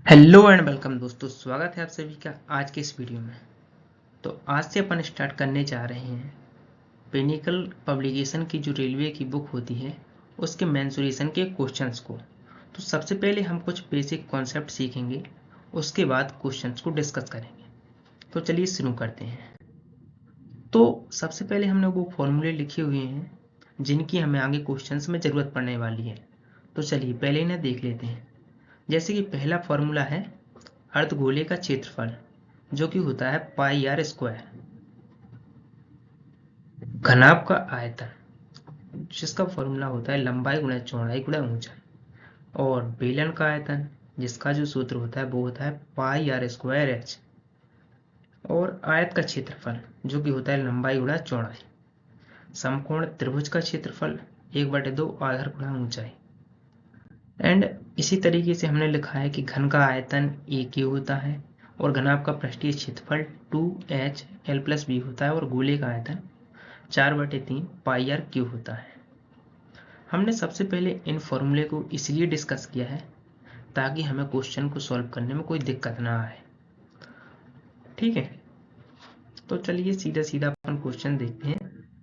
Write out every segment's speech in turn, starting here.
Hello and welcome दोस्तों, स्वागत है आप सभी का आज के इस वीडियो में। तो आज से अपन स्टार्ट करने जा रहे हैं पिनिकल पब्लिकेशन की जो रेलवे की बुक होती है उसके मेंसुरेशन के क्वेश्चंस को। तो सबसे पहले हम कुछ बेसिक कॉन्सेप्ट सीखेंगे, उसके बाद क्वेश्चंस को डिस्कस करेंगे। तो चलिए शुरू करते हैं। तो सबसे पहले हमने वो फॉर्मूले लिखे हुए हैं जिनकी हमें आगे क्वेश्चंस में ज़रूरत पड़ने वाली है। तो चलिए पहले इन्हें देख लेते हैं। जैसे कि पहला फॉर्मूला है अर्धगोले का क्षेत्रफल, जो कि होता है पाई आर स्क्वायर। घनाभ का आयतन, जिसका फॉर्मूला होता है लंबाई गुणा चौड़ाई गुणा ऊंचाई। और बेलन का आयतन, जिसका जो सूत्र होता है वो होता है पाई आर स्क्वायर एच। और आयत का क्षेत्रफल, जो कि होता है लंबाई गुणा चौड़ाई। समकोण त्रिभुज का क्षेत्रफल 1/2 आधार गुणा ऊंचाई। एंड इसी तरीके से हमने लिखा है कि घन का आयतन ए क्यू होता है और घनाभ का पृष्ठीय क्षेत्रफल 2h l+b होता है और गोले का आयतन 4/3 पाई आर क्यू होता है। हमने सबसे पहले इन फॉर्मूले को इसलिए डिस्कस किया है ताकि हमें क्वेश्चन को सॉल्व करने में कोई दिक्कत ना आए। ठीक है, तो चलिए सीधा सीधा अपन क्वेश्चन देखते हैं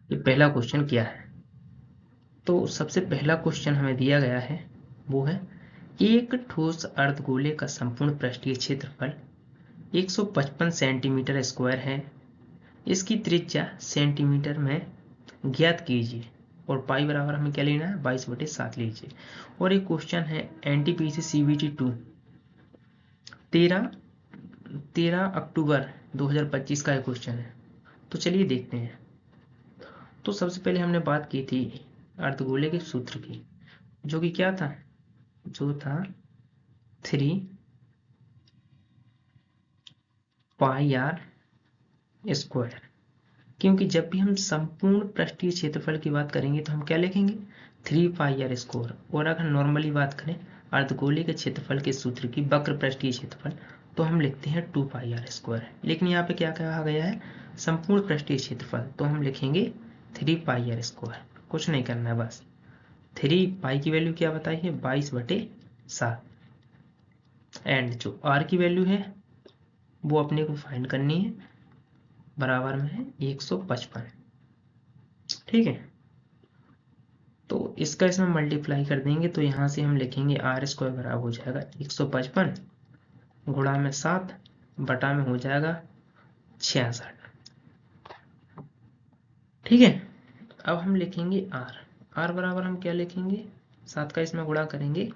कि पहला क्वेश्चन क्या है। तो सबसे पहला क्वेश्चन हमें दिया गया है वो है एक ठोस अर्धगोले का संपूर्ण पृष्ठीय क्षेत्रफल 155 सेंटीमीटर स्क्वायर है। इसकी त्रिज्या सेंटीमीटर में ज्ञात कीजिए और पाई बराबर हमें क्या लेना है 22/7 लीजिए। और एक क्वेश्चन है एनटीपीसी सीबीटी 2 13 अक्टूबर 2025 का एक क्वेश्चन है। तो चलिए देखते हैं। तो सबसे पहले हमने बात की थी अर्धगोले के सूत्र की, जो कि क्या था, जो था 3 पाई आर स्क्वायर। क्योंकि जब भी हम संपूर्ण पृष्ठीय क्षेत्रफल की बात करेंगे तो हम क्या लिखेंगे 3 पाई आर स्क्वायर। और अगर नॉर्मली बात करें अर्धगोले के क्षेत्रफल के सूत्र की, वक्र पृष्ठीय क्षेत्रफल, तो हम लिखते हैं 2 पाई आर स्क्वायर। लेकिन यहाँ पे क्या कहा गया है संपूर्ण पृष्ठीय क्षेत्रफल, तो हम लिखेंगे 3 पाई आर स्क्वायर। कुछ नहीं करना है, बस 3 पाई की वैल्यू क्या बताई है 22/7। एंड जो आर की वैल्यू है वो अपने को फाइंड करनी है, बराबर में है 155। ठीक है, तो इसका इसमें मल्टीप्लाई कर देंगे तो यहाँ से हम लिखेंगे आर स्क्वायर बराबर हो जाएगा 155 गुणा में 7 बटा में हो जाएगा 66। ठीक है, अब हम लिखेंगे आर। आर बराबर हम क्या लिखेंगे 7 का इसमें गुणा करेंगे,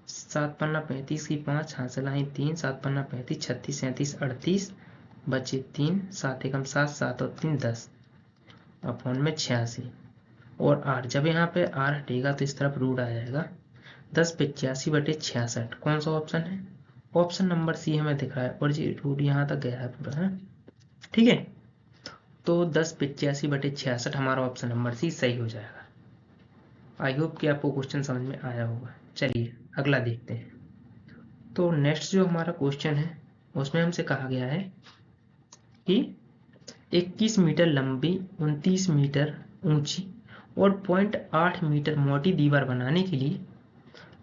7 पन्ना 35 की 5 हासिल आई 3, 7 पन्ना 35 36 37 38 बचे 3, 7 एकम 7 7 और 3 10 अपॉन में 86। और आर जब यहाँ पे आर हटेगा तो इस तरफ रूट आ जाएगा 10/85/66। कौन सा ऑप्शन है, ऑप्शन नंबर सी हमें दिख रहा है और जी रूट यहाँ तक गया है पूरा है। ठीक है, तो 10/85/66 हमारा ऑप्शन नंबर सी सही हो जाएगा। आई होप कि आपको क्वेश्चन समझ में आया होगा। चलिए अगला देखते हैं। तो नेक्स्ट जो हमारा क्वेश्चन है उसमें हमसे कहा गया है कि 21 मीटर लंबी 29 मीटर ऊंची और 0.8 मीटर मोटी दीवार बनाने के लिए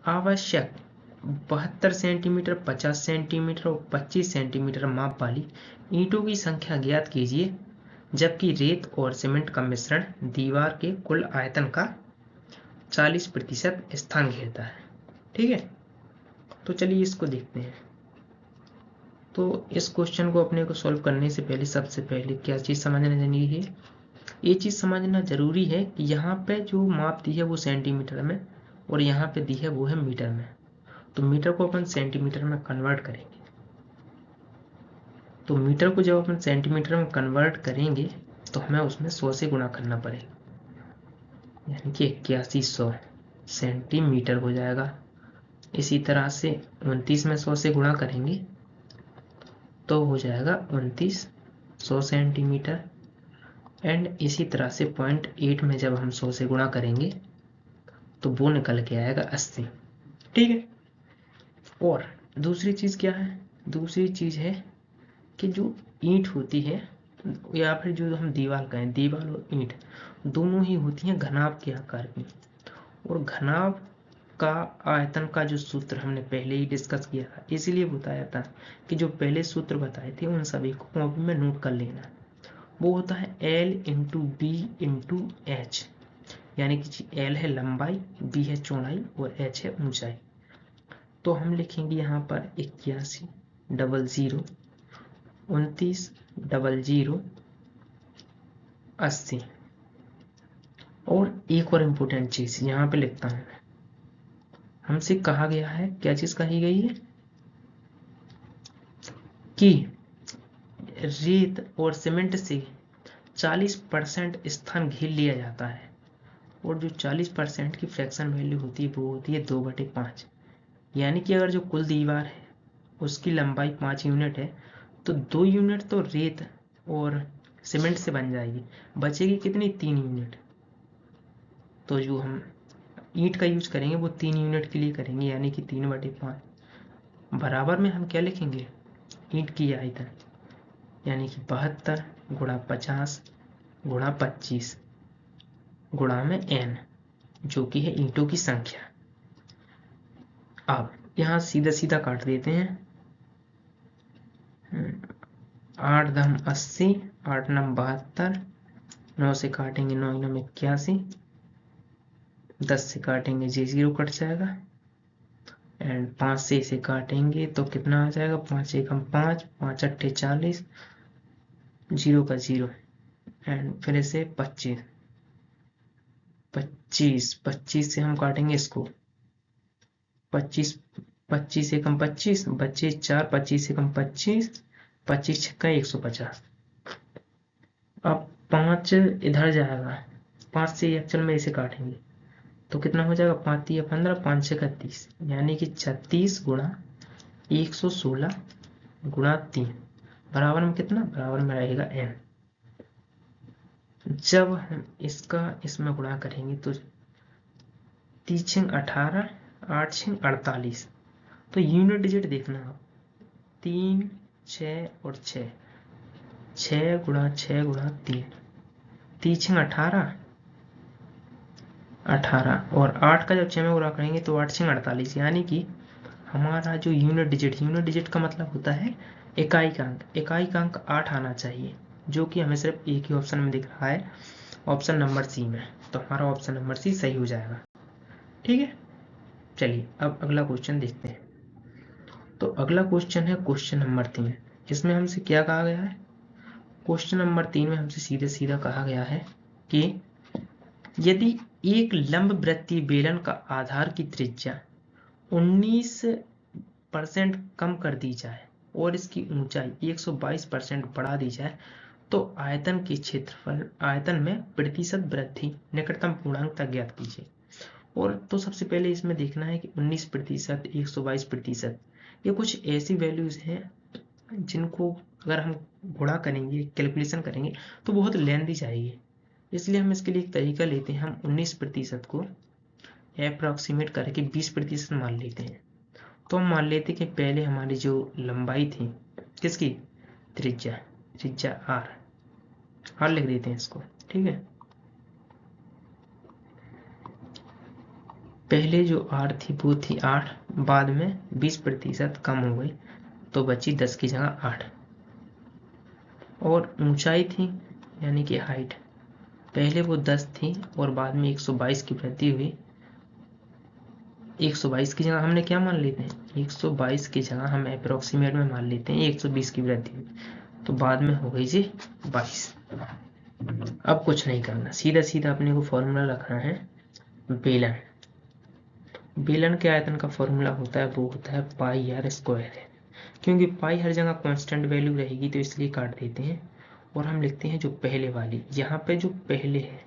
आवश्यक 72 सेंटीमीटर 50 सेंटीमीटर और 25 सेंटीमीटर माप वाली ईंटों की संख्या ज्ञात कीजिए, जबकि रेत और सीमेंट का मिश्रण दीवार के कुल आयतन का 40% स्थान घेरता है। ठीक है, तो चलिए इसको देखते हैं। तो इस क्वेश्चन को अपने को सॉल्व करने से पहले सबसे पहले क्या चीज़ समझना जरूरी है, ये चीज़ समझना जरूरी है कि यहाँ पे जो माप दी है वो सेंटीमीटर में और यहाँ पे दी है वो है मीटर में। तो मीटर को अपन सेंटीमीटर में कन्वर्ट करेंगे। तो मीटर को जब अपन सेंटीमीटर में कन्वर्ट करेंगे तो हमें उसमें 100 से गुणा करना पड़ेगा, यानी कि 8100 सेंटीमीटर हो जाएगा। इसी तरह से 29 में 100 से गुणा करेंगे तो हो जाएगा 2900 सेंटीमीटर। एंड इसी तरह से 0.8 में जब हम 100 से गुणा करेंगे तो वो निकल के आएगा 80। ठीक है, और दूसरी चीज़ क्या है, दूसरी चीज़ है कि जो ईंट होती है या फिर जो हम दीवार कहें, दीवार और ईंट दोनों ही होती हैं घनाभ के आकार की। और घनाभ का आयतन का जो सूत्र हमने पहले ही डिस्कस किया था, इसीलिए बताया था कि जो पहले सूत्र बताए थे उन सभी को कॉपी में नोट कर लेना। वो होता है L into B into H, यानी कि L है लंबाई, B है चौड़ाई और H है ऊंचाई। तो हम लिखेंगे यहाँ पर 81 डबल 0 29 डबल 0 80। और एक और इम्पोर्टेंट चीज यहाँ पे लिखता हूँ, हमसे कहा गया है, क्या चीज कही गई है कि रेत और सीमेंट से 40% स्थान घेर लिया जाता है, और जो 40% की फ्रैक्शन वैल्यू होती है वो होती है 2/5। यानी कि अगर जो कुल दीवार है उसकी लंबाई 5 यूनिट है तो 2 यूनिट तो रेत और सीमेंट से बन जाएगी, बचेगी कितनी 3 यूनिट। तो जो हम ईंट का यूज करेंगे वो 3 यूनिट के लिए करेंगे, यानी कि 3/5 बराबर में हम क्या लिखेंगे, ईंट की आयतन, यानी कि 72 गुणा 50 गुणा 25 गुणा में n, जो कि है ईंटों की संख्या। अब यहाँ सीधा सीधा काट देते हैं, 8 दम 80, 8 नम 72, 9 से काटेंगे 9 नम 81, 10 से काटेंगे J0 कट जाएगा, एंड 5 से इसे काटेंगे तो कितना आ जाएगा, 5 एकम 5, 5 अट्ठे 40, 0 का 0, एंड फिर इसे 25, 25 से हम काटेंगे इसको, 25 25 एकम 25, बच्चे 4, 25 एकम 25, 25 छक्का 150। अब 5 इधर जाएगा, 5 से एक्चुअल में इसे काटेंगे तो कितना हो जाएगा, 5 या 15, 5 6 31, यानी कि 36 गुणा 116 गुणा 3 बराबर में कितना, बराबर में रहेगा n। जब हम इसका इसमें गुणा करेंगे तो 3 18, 8 48, तो यूनिट डिजिट देखना आप, 3 6 और 6, 6 गुणा 6 गुणा 3, 3 18 18, और 8 का जब 6 में गुणा करेंगे तो 8 48, यानी कि हमारा जो यूनिट डिजिट का मतलब होता है इकाई का अंक, इकाई का अंक 8 आना चाहिए, जो कि हमें सिर्फ एक ही ऑप्शन में दिख रहा है, ऑप्शन नंबर सी में। तो हमारा ऑप्शन नंबर सी सही हो जाएगा। ठीक है, चलिए अब अगला क्वेश्चन देखते हैं। तो अगला क्वेश्चन है क्वेश्चन नंबर 3। इसमें हमसे क्या कहा गया है, क्वेश्चन नंबर 3 में हमसे सीधे सीधा कहा गया है कि यदि एक लंब वृत्तीय बेलन का आधार की त्रिज्या 19% कम कर दी जाए और इसकी ऊंचाई 122% बढ़ा दी जाए तो आयतन के क्षेत्रफल, आयतन में प्रतिशत वृद्धि निकटतम पूर्णांक तक ज्ञात कीजिए। और तो सबसे पहले इसमें देखना है कि 19%, 122%, ये कुछ ऐसी वैल्यूज हैं जिनको अगर हम गुणा करेंगे, कैलकुलेशन करेंगे तो बहुत लेंथी जाएगी, इसलिए हम इसके लिए एक तरीका लेते हैं, हम 19% को अप्रॉक्सीमेट करके 20% मान लेते हैं। तो हम मान लेते कि पहले हमारी जो लंबाई थी किसकी, त्रिज्या, त्रिज्या आर लिख देते हैं इसको। ठीक है, पहले जो आर थी वो थी 8, बाद में 20% कम हो गई तो बची 10 की जगह 8। और ऊंचाई थी यानी कि हाइट, पहले वो 10 थी और बाद में 122 की वृद्धि हुई, 122 की जगह हमने क्या मान लेते हैं, 122 की जगह हम अप्रोक्सीमेट में मान लेते हैं 120 की वृद्धि हुई, तो बाद में हो गई जी 22। अब कुछ नहीं करना, सीधा सीधा अपने को फॉर्मूला रखना है, बेलन, बेलन के आयतन का फॉर्मूला होता है वो होता है पाई आर स्क्वायर है। क्योंकि पाई हर जगह कांस्टेंट वैल्यू रहेगी तो इसलिए काट देते हैं, और हम लिखते हैं जो पहले वाली, यहाँ पे जो पहले है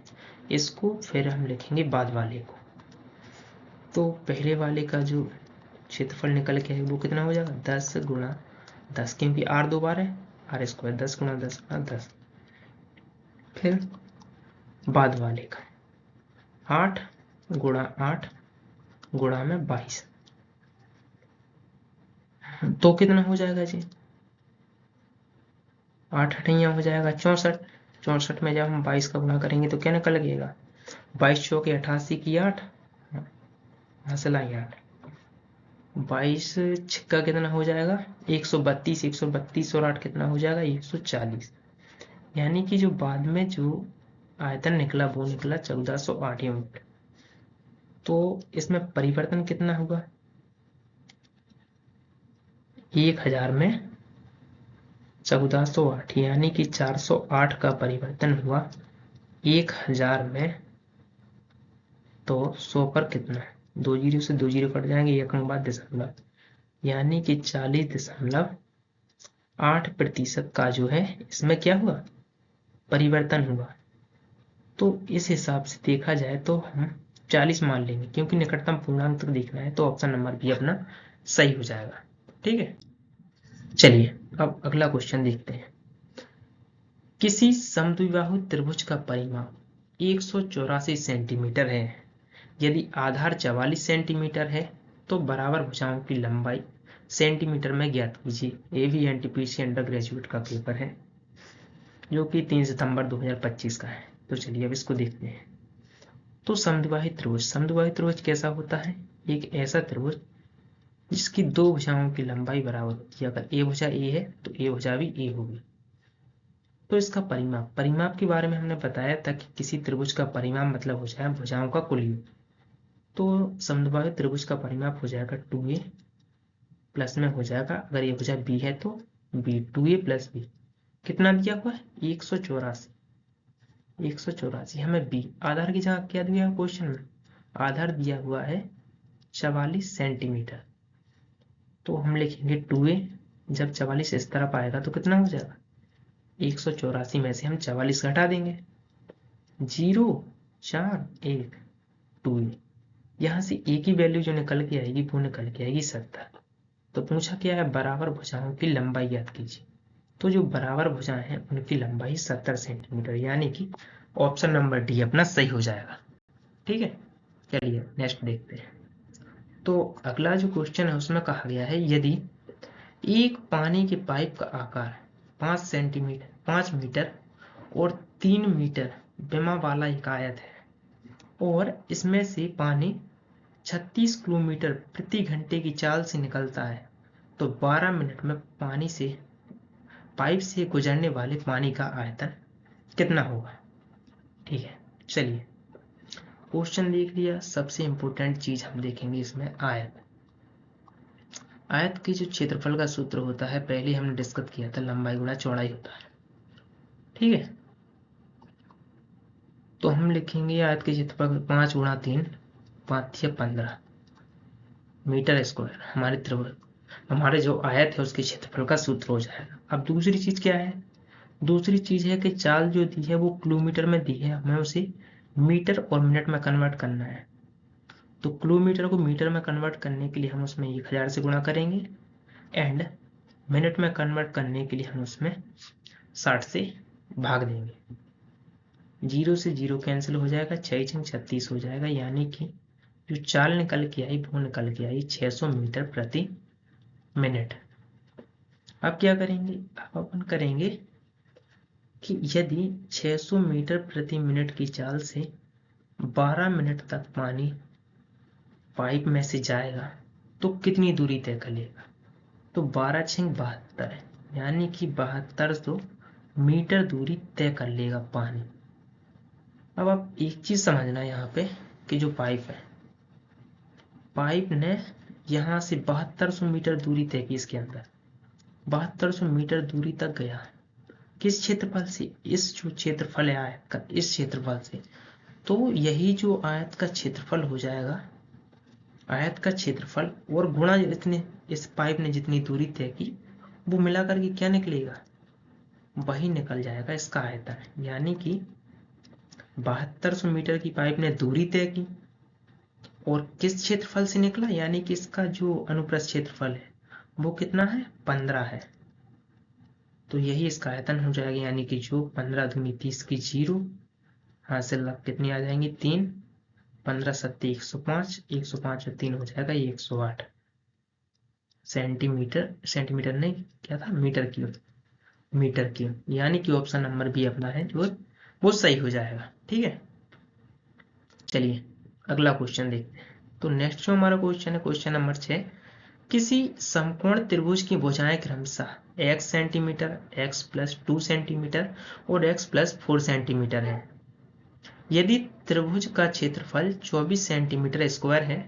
इसको फिर हम लिखेंगे बाद वाले को। तो पहले वाले का जो क्षेत्रफल निकल के है वो कितना हो जाएगा, 10 गुणा 10, क्योंकि आर 2 बार है, आर स्क्वायर 10 गुणा 10 गुणा 10, फिर बाद वाले का 8 गुणा 8 गुणा में 22, तो कितना हो जाएगा जी, 8 अठैया हो जाएगा 64, 64 में जब हम 22 का गुणा करेंगे तो क्या निकल गएगा, 22 चौके 88 की 8, हासिल आई 8, 22 छिक्का कितना हो जाएगा 132, 132 और 8 कितना हो जाएगा 140। यानी कि जो बाद में जो आयतन निकला वो निकला 1408 यूनिट। तो इसमें परिवर्तन कितना हुआ 1000 में 1408, यानी कि 408 का परिवर्तन हुआ 1000 में। तो 100 पर कितना है, 2 जीरो से 2 जीरो कट जाएंगे, एक अंक बाद दशमलव, यानी कि 40.8% का जो है इसमें क्या हुआ परिवर्तन हुआ। तो इस हिसाब से देखा जाए तो हम 40 मान लेंगे, क्योंकि निकटतम पूर्णांक तक देखना है, तो ऑप्शन नंबर भी अपना सही हो जाएगा। ठीक है, चलिए अब अगला क्वेश्चन देखते हैं। किसी समद्विबाहु त्रिभुज का परिमाप 184 सेंटीमीटर है। यदि आधार 44 सेंटीमीटर है तो बराबर भुजाओं की लंबाई सेंटीमीटर में ज्ञात कीजिए। ये भी एनटीपीसी अंडर ग्रेजुएट का पेपर है, जो कि 3 सितंबर 2025 का है। तो चलिए अब इसको देखते हैं। तो समद्विबाहु त्रिभुज, समद्विबाहु त्रिभुज कैसा होता है, एक ऐसा त्रिभुज जिसकी दो भुजाओं की लंबाई बराबर होती है। अगर ए भुजा ए है तो ए भुजा भी ए होगी। तो इसका परिमाप, परिमाप के बारे में हमने बताया था कि किसी त्रिभुज का परिमाप मतलब हो जाए भुजाओं का कुल योग। तो समद्विबाहु त्रिभुज का परिमाप हो जाएगा 2a प्लस में हो जाएगा, अगर ये भुजा b है तो b, 2a प्लस b कितना दिया हुआ है 184, 184। हमें b आधार की जगह क्या दिया है क्वेश्चन में, आधार दिया हुआ है 44 सेंटीमीटर। तो हम लिखेंगे 2a, जब 44 इस तरफ आएगा तो कितना हो जाएगा 184 में से हम 44 घटा देंगे, 0 4 1 2a। यहाँ से a की वैल्यू जो निकल के आएगी वो निकल के आएगी 70। तो पूछा क्या है, बराबर भुजाओं की लंबाई ज्ञात कीजिए। तो जो बराबर भुजाएं हैं उनकी लंबाई 70 सेंटीमीटर, यानी कि ऑप्शन नंबर डी अपना सही हो जाएगा। ठीक है, चलिए नेक्स्ट देखते हैं। तो अगला जो क्वेश्चन है उसमें कहा गया है, यदि एक पानी के पाइप का आकार 5 सेंटीमीटर 5 मीटर और 3 मीटर विमा वाला एक आयत है और इसमें से पानी 36 किलोमीटर प्रति घंटे की चाल से निकलता है, तो 12 मिनट में पानी से पाइप से गुजरने वाले पानी का आयतन कितना होगा। ठीक है, चलिए क्वेश्चन देख लिया। सबसे इंपॉर्टेंट चीज हम देखेंगे इसमें आयत। आयत की जो क्षेत्रफल का सूत्र होता है पहले हमने डिस्कस किया था, लंबाई गुणा चौड़ाई होता है। ठीक है, तो हम लिखेंगे आयत के क्षेत्रफल 5 गुणा 3, 5 या 15 मीटर स्क्वायर हमारे जो आयत है उसके क्षेत्रफल का सूत्र हो जाएगा। अब दूसरी चीज क्या है, दूसरी चीज है कि चाल जो दी है वो किलोमीटर में दी है, हमें उसे मीटर और मिनट में कन्वर्ट करना है। तो किलोमीटर को मीटर में कन्वर्ट करने के लिए हम उसमें 1000 से गुणा करेंगे एंड मिनट में कन्वर्ट करने के लिए हम उसमें 60 से भाग देंगे। 0 से 0 कैंसिल हो जाएगा, 6 36 हो जाएगा, यानी कि जो चाल निकल के आई वो निकल के आई 600 मीटर प्रति मिनट। अब क्या करेंगे, अब अपन करेंगे कि यदि 600 मीटर प्रति मिनट की चाल से 12 मिनट तक पानी पाइप में से जाएगा तो कितनी दूरी तय कर लेगा। तो 12 6 72, यानी कि 7200 मीटर दूरी तय कर लेगा पानी। अब आप एक चीज समझना यहाँ पे कि जो पाइप है, पाइप ने यहाँ से 7200 मीटर दूरी तय की, इसके अंदर 7200 मीटर दूरी तक गया। किस क्षेत्रफल से, इस जो क्षेत्रफल है आयत का, इस क्षेत्रफल से। तो यही जो आयत का क्षेत्रफल हो जाएगा, आयत का क्षेत्रफल और गुणा इतने इस पाइप ने जितनी दूरी तय की वो मिला करके क्या निकलेगा, वही निकल जाएगा इसका आयतन। यानी कि 7200 मीटर की पाइप ने दूरी तय की और किस क्षेत्रफल से निकला, यानी कि इसका जो अनुप्रस्थ क्षेत्रफल है वो कितना है 15 है। तो यही इसका आयतन हो जाएगा, यानी कि जो 15 दूनी 30 की 0 हासिल कितनी आ जाएंगी 3, 15 सत्ती 105, 105 और 3 हो जाएगा 108 सेंटीमीटर, सेंटीमीटर नहीं क्या था मीटर क्यूब, मीटर क्यूब। यानी कि ऑप्शन नंबर बी अपना है जो वो सही हो जाएगा। ठीक है, चलिए अगला क्वेश्चन देखते हैं। तो नेक्स्ट जो हमारा क्वेश्चन है, क्वेश्चन नंबर 6, किसी समकोण त्रिभुज की भुजाएं क्रमशः x centimetre, x plus 2 centimetre और x प्लस 4 सेंटीमीटर है। यदि त्रिभुज का क्षेत्रफल 24 सेंटीमीटर स्क्वायर है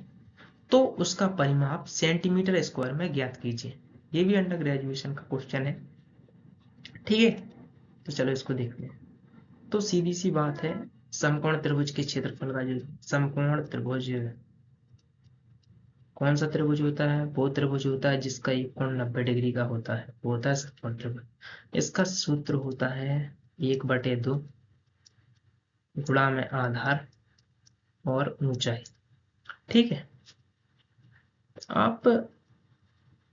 तो उसका परिमाप सेंटीमीटर स्क्वायर में ज्ञात कीजिए। ये भी अंडर ग्रेजुएशन का क्वेश्चन है, ठीक है। तो चलो इसको देखते हैं। तो सीधी सी बात है, समकोण त्रिभुज के क्षेत्रफल का जो समकोण त्रिभुज, कौन सा त्रिभुज होता है? वो त्रिभुज होता है जिसका एक कोण 90 डिग्री का होता है, वो होता है समकोण त्रिभुज। इसका सूत्र होता है 1/2 गुणा में आधार और ऊंचाई, ठीक है। आप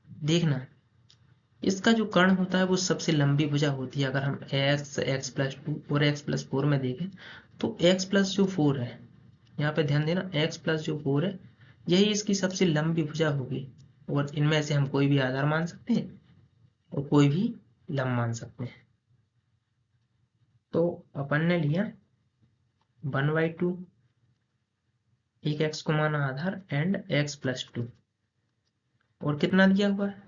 देखना, इसका जो कर्ण होता है वो सबसे लंबी भुजा होती है। अगर हम x प्लस 2 और x प्लस 4 में देखें तो x प्लस जो 4 है, यहाँ पे ध्यान देना, x प्लस जो 4 है यही इसकी सबसे लंबी भुजा होगी। और इनमें से हम कोई भी आधार मान सकते हैं और कोई भी लंब मान सकते हैं। तो अपन ने लिया 1/2, एक x को माना आधार एंड x प्लस 2, और कितना दिया हुआ है?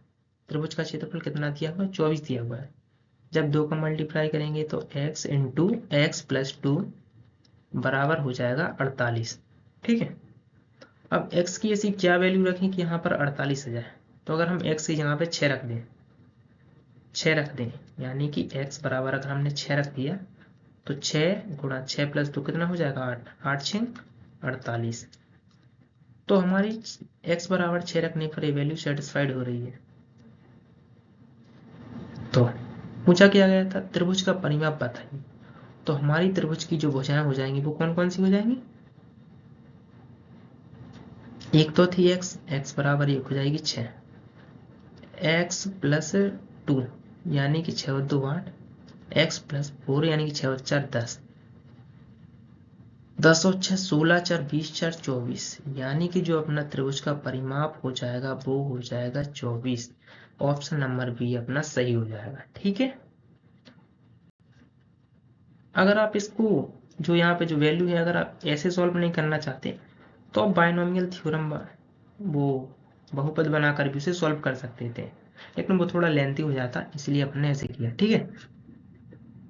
त्रिभुज का क्षेत्रफल कितना दिया हुआ है? 24 दिया हुआ है। जब 2 का मल्टीप्लाई करेंगे तो x इंटू एक्स प्लस 2 बराबर हो जाएगा 48, ठीक है। अब x की ऐसी क्या वैल्यू रखें कि यहाँ पर 48 आ जाए? तो अगर हम x की जगह पे 6 रख दें, 6 रख दें, यानी कि x बराबर अगर हमने 6 रख दिया तो 6 गुणा 6 प्लस 2 कितना हो जाएगा? 8, 8 6 48। तो हमारी x बराबर 6 रखने पर ये वैल्यू सेटिस्फाइड हो रही है। तो पूछा क्या गया था? त्रिभुज का परिमाप बताइए। तो हमारी त्रिभुज की जो भुजाएं हो जाएंगी वो कौन कौन सी हो जाएंगी? एक तो थी x बराबर एक हो जाएगी 6, x प्लस 2 यानी कि 6 2 8, x प्लस 4 यानी कि 6 4 10, 10 और 6 16 4 20 4 24, यानी कि जो अपना त्रिभुज का परिमाप हो जाएगा वो हो जाएगा 24। ऑप्शन नंबर बी अपना सही हो जाएगा, ठीक है। अगर आप इसको जो यहाँ पे जो वैल्यू है अगर आप ऐसे सॉल्व नहीं करना चाहते तो आप बायनोमियल थ्योरम वो बहुपद बनाकर भी उसे सॉल्व कर सकते थे, लेकिन वो थोड़ा लेंथी हो जाता, इसलिए अपने ऐसे किया, ठीक है।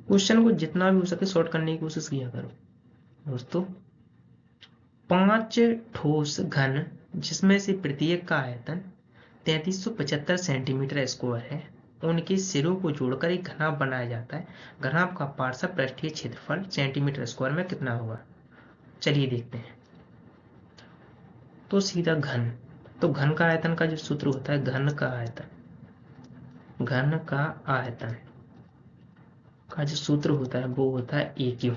क्वेश्चन को जितना भी हो सके शॉर्ट करने की कोशिश किया करो दोस्तों। 5 ठोस घन जिसमें से प्रत्येक का आयतन 3375 सेंटीमीटर स्क्वायर है, उनके सिरों को जोड़कर एक घनाभ बनाया जाता है। घनाभ का पार्श्व पृष्ठीय क्षेत्रफल सेंटीमीटर स्क्वायर में कितना होगा? चलिए देखते हैं। तो सीधा घन, तो घन का आयतन का जो सूत्र होता है, घन का आयतन, घन का आयतन का जो सूत्र होता है वो होता है EQ।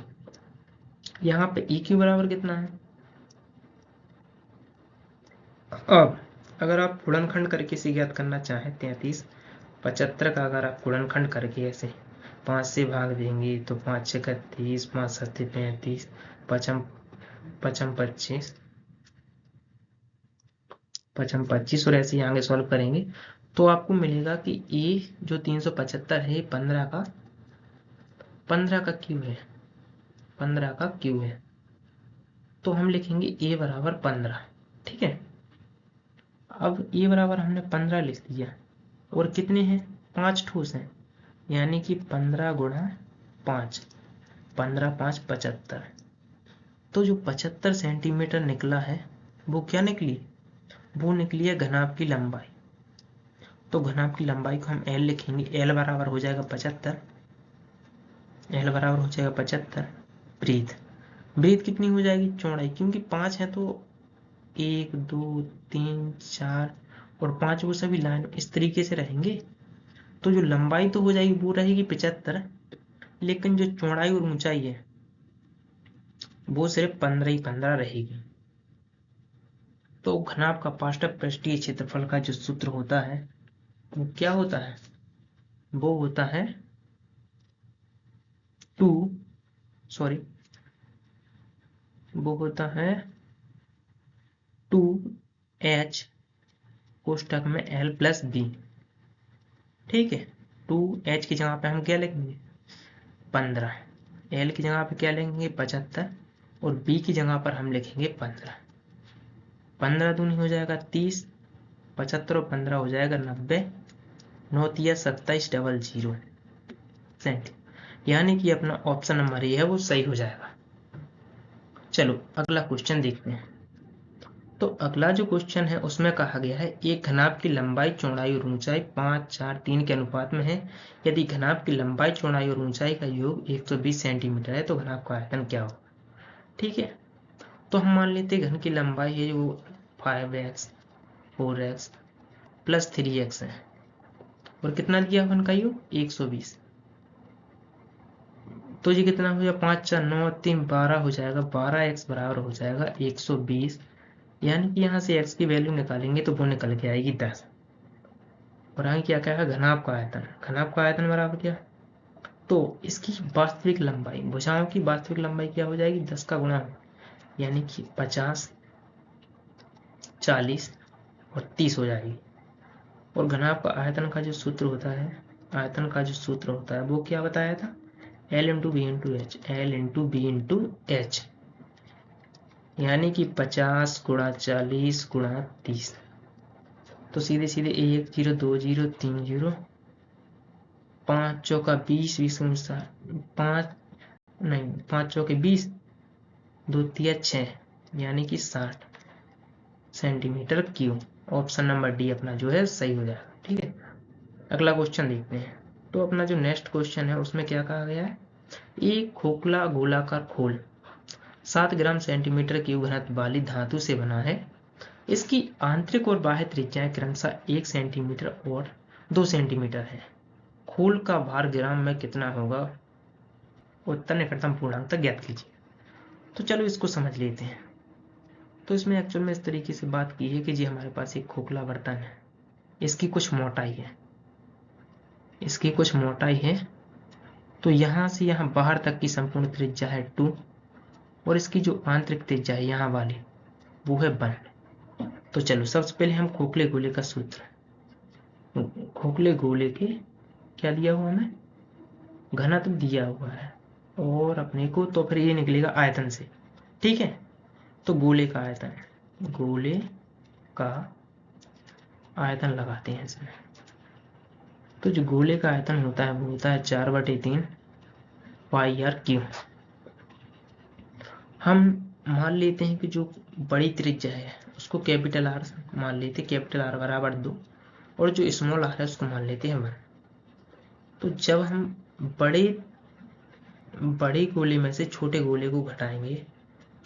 यहाँ पे EQ बराबर कितना है? अब अगर आप गुणनखंड करके इसे ज्ञात करना चाहें 33 75 का अगर आप गुणनखंड करके ऐसे 5 से भाग देंगे तो 5 6 30, 5 7 35, पचम पचम 25, पचम 25 और ऐसे ही आगे सॉल्व करेंगे तो आपको मिलेगा कि ए जो 375 है 15 का क्यू है, 15 का क्यू है। तो हम लिखेंगे ए बराबर 15, ठीक है। अब ए बराबर हमने 15 लिख दिया और कितने हैं? 5 ठोस हैं, यानी कि 15 गुणा 5, 15 5 75। तो जो 75 सेंटीमीटर निकला है वो क्या निकली? वो निकली है घनाभ की लंबाई। तो घनाभ की लंबाई को हम L लिखेंगे, L बराबर हो जाएगा 75, L बराबर हो जाएगा 75। ब्रीथ, ब्रीथ कितनी हो जाएगी? चौड़ाई, क्योंकि 5 है तो 1 2 3 4 और 5 वो सभी लाइन इस तरीके से रहेंगे। तो जो लंबाई तो हो जाएगी वो रहेगी 75, लेकिन जो चौड़ाई और ऊंचाई है वो सिर्फ 15 ही 15 रहेगी। तो घनाभ का पार्श्व पृष्ठीय क्षेत्रफल का जो सूत्र होता है वो क्या होता है? वो होता है 2 सॉरी वो होता है 2h कोष्टक में L प्लस बी, ठीक है। 2h की जगह पे हम क्या लिखेंगे? 15, L की जगह पे क्या लिखेंगे? 75 और b की जगह पर हम लिखेंगे 15। 15 दूनी हो जाएगा 30, 75 और 15 हो जाएगा 90, 9 तिया 27 डबल 0 सेंटी। यानी कि अपना ऑप्शन नंबर ए है वो सही हो जाएगा। चलो अगला क्वेश्चन देखते हैं। तो अगला जो क्वेश्चन है उसमें कहा गया है एक घनाभ की लंबाई चौड़ाई और ऊंचाई 5, 4, 3 के अनुपात में है। यदि घनाभ की लंबाई चौड़ाई और ऊंचाई का योग 120 सेंटीमीटर है तो घनाभ का आयतन क्या होगा। ठीक है, तो हम मान लेते हैं घन की लंबाई है वो 5x 4x प्लस 3x है और कितना दिया घन का योग 120। तो ये कितना हो जाएगा 5, 4, 9, 3, 12 हो जाएगा। 12x बराबर हो जाएगा 120। यानी कि यहाँ से x की वैल्यू निकालेंगे तो वो निकल के आएगी 10। और आगे क्या क्या है घनाभ का आयतन। घनाभ का आयतन बराबर क्या, तो इसकी वास्तविक लंबाई भुजाओं की वास्तविक लंबाई क्या हो जाएगी 10 का गुणा, यानी कि 50, 40 और 30 हो जाएगी। और घनाभ का आयतन का जो सूत्र होता है, आयतन का जो सूत्र होता है वो क्या बताया था, L into B into H, L into B into H, यानी कि 50 गुणा 40 गुणा 30। तो सीधे सीधे 1 0 2 0 3 0, 5 चौका 20 20 5 नहीं 5 चौके 20, 2 तिया 6, यानी कि 60 centimetre cube. Option number D अपना जो है सही हो जाएगा। ठीक है, अगला क्वेश्चन देखते हैं। तो अपना जो नेक्स्ट क्वेश्चन है उसमें क्या कहा गया है, एक खोखला गोलाकार खोल 7 ग्राम सेंटीमीटर क्यूब घनत्व वाली धातु से बना है। इसकी आंतरिक और बाह्य त्रिज्याएं क्रमशः 1 सेंटीमीटर और 2 सेंटीमीटर है। खोल का भार ग्राम में कितना होगा, उत्तर निकटतम पूर्णांक तक ज्ञात कीजिए। तो चलो इसको समझ लेते हैं। तो इसमें एक्चुअल में इस तरीके से बात की है कि जी हमारे पास एक खोखला बर्तन है, इसकी कुछ मोटाई है, इसकी कुछ मोटाई है। तो यहाँ से यहाँ बाहर तक की संपूर्ण त्रिज्या है 2 और इसकी जो आंतरिक त्रिज्या है यहाँ वाली वो है 1। तो चलो सबसे पहले हम खोखले गोले का सूत्र, खोखले गोले के क्या दिया हुआ हमें, घनत्व दिया हुआ है और अपने को तो फिर ये निकलेगा आयतन से। ठीक है, तो गोले का आयतन, गोले का आयतन लगाते हैं इसमें। तो जो गोले का आयतन होता है वो होता है 4/3 पाई आर क्यू। हम मान लेते हैं कि जो बड़ी त्रिज्या है उसको कैपिटल आर मान लेते हैं, कैपिटल आर बराबर 2, और जो स्मॉल आर है उसको मान लेते हैं 1। तो जब हम बड़े गोले में से छोटे गोले को घटाएंगे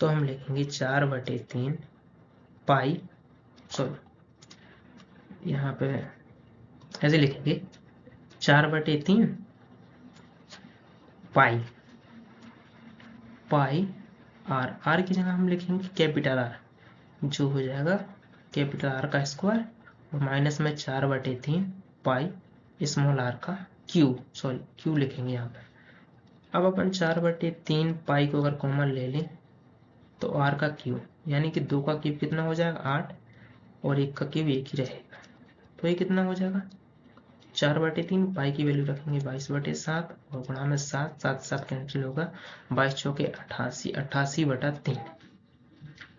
तो हम लिखेंगे 4/3 पाई, सॉरी यहाँ पे ऐसे लिखेंगे 4/3 पाई, पाई आर, आर की जगह हम लिखेंगे कैपिटल आर, जो हो जाएगा कैपिटल आर का स्क्वायर और माइनस में 4/3 पाई स्मॉल आर का क्यूब, सॉरी क्यूब लिखेंगे यहाँ पे। अब अपन 4/3 पाई को अगर कॉमन ले लें तो आर का क्यूब, यानी कि 2 का क्यूब कितना हो जाएगा 8 और 1 का क्यूब 1 ही रहेगा। तो ये कितना हो जाएगा 4/3 पाई की वैल्यू रखेंगे 22/7 और गुणा में 7, 7 7 कैंसिल होगा, 22 चौके 88, 88/3।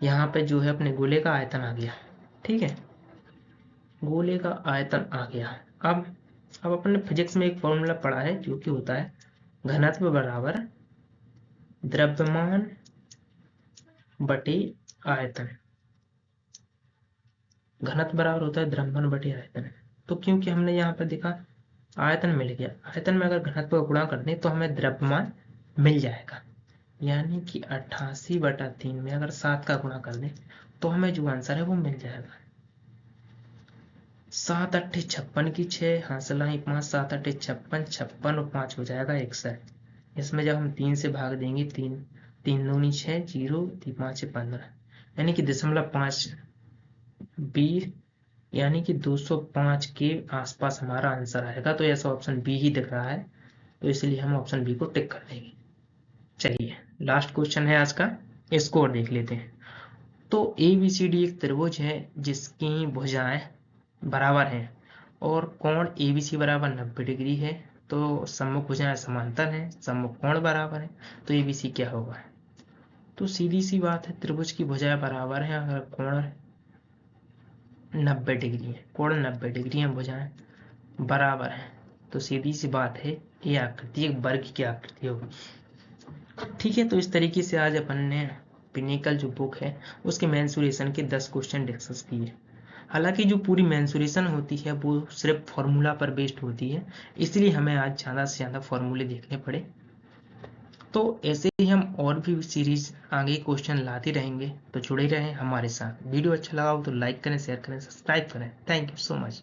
यहाँ पे जो है अपने गोले का आयतन आ गया। ठीक है, गोले का आयतन आ गया। अब अपन ने फिजिक्स में एक फॉर्मूला पढ़ा है जो कि होता है घनत्व बराबर द्रव्यमान बटे आयतन। घनत्व बराबर होता है द्रव्यमान बटे आयतन। तो क्योंकि हमने यहाँ पर देखा आयतन मिल गया, आयतन में अगर घनत्व का गुणा कर दें तो हमें द्रव्यमान मिल जाएगा। यानी कि 88/3 में अगर 7 का गुणा कर दें तो हमें जो आंसर है वो मिल जाएगा 7 8 56 की 6 हासिल आई 5, 7 8 56, 56 और 5 हो जाएगा 61। इसमें जब हम 3 से भाग देंगे 3 3 दूनी 6, 0 5 15, यानी कि 0.5 20, यानी कि 205 के आसपास हमारा आंसर आएगा। तो ऐसा ऑप्शन बी ही दिख रहा है, तो इसलिए हम ऑप्शन बी को टिक कर देंगे। चलिए लास्ट क्वेश्चन है आज का, इसको और देख लेते हैं। तो ABCD एक त्रिभुज है जिसकी भुजाएं बराबर हैं और कोण ABC बराबर 90 डिग्री है। तो सम्मुख भुजाएं समांतर हैं, सम्मुख कोण बराबर है, तो ABC क्या होगा। तो सीधी सी बात है, त्रिभुज की भुजाएं बराबर हैं, अगर कोण 90 डिग्री है, कोण 90 डिग्री है, भुजाएं बराबर है, तो सीधी सी बात है ये आकृति एक वर्ग की आकृति होगी। ठीक है, तो इस तरीके से आज अपन ने पिनिकल जो बुक है उसके मेंसुरेशन के 10 क्वेश्चन डिस्कस किए। हालांकि जो पूरी मेंसुरेशन होती है वो सिर्फ फॉर्मूला पर बेस्ड होती है, इसलिए हमें आज ज़्यादा से ज़्यादा फॉर्मूले देखने पड़े। तो ऐसे ही हम और भी सीरीज आगे क्वेश्चन लाते रहेंगे, तो जुड़े रहें हमारे साथ। वीडियो अच्छा लगा हो तो लाइक करें, शेयर करें, सब्सक्राइब करें। Thank you so much.